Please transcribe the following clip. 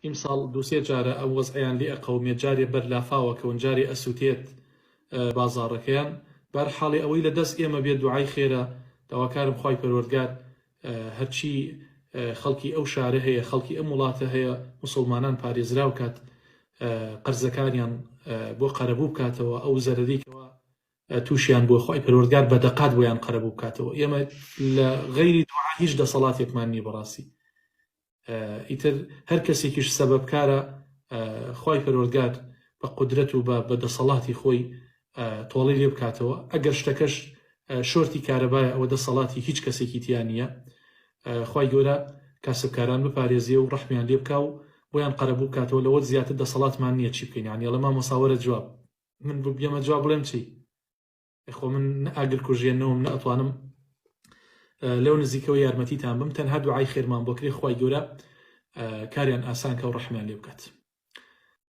ئیمساڵ دووسێ جارە ئەو وەزعیان لێ ئەقەومێ جارێ بەرلافاوە کەون جارێ ئەسووتێت بازاڕەکەیان بەرحاڵی ئەوەی لە دەست ئێمە بێت دوعای خێرە داواکارم خوای پەروەردگار هەرچی خەڵکی ئەو شارە هەیە خەڵکی ئەم وڵاتە هەیە موسڵمانان پارێزراو کات قەرزەکانیان بۆ قەرەبوو بکاتەوە ئەو زەرەریکەوە تووشیان بۆ خوای پەروەردگار بەدەقات بۆیان قەرەبوو بکاتەوە ئێمە لە غەیری دوعا هیچ دەسەڵاتێکمان نییە بەڕاستی ئیتر هەر کەسێکیش سەبەبکارە خوای پەروەردگار بە قودرەت و بە دەسەڵاتی خۆی تۆڵی لێ بکاتەوە ئەگەر شتەکەش شۆرتی کارەبایە ئەوە دەسەڵاتی هیچ کەسێکی تیان نییە خوای گەورە کاسبکاران بپارێزیە و ڕەحمیان لێ بکا و بۆیان قەرەبوو بکاتەوە لەوە زیاتر دەسەڵاتمان نییە چی بکەین یعنی لەما مەساوەرە جواب من بێمە جواب بڵێم چی خۆ من ئاگر کوژێنەوەم نەئەتوانم لەو نزیکەوە یارمەتیتان بم تەنها دوعای خێرمان بۆ کرێ خوای گەورە کاریان ئاسان کە و ڕەحمیان لێ بکات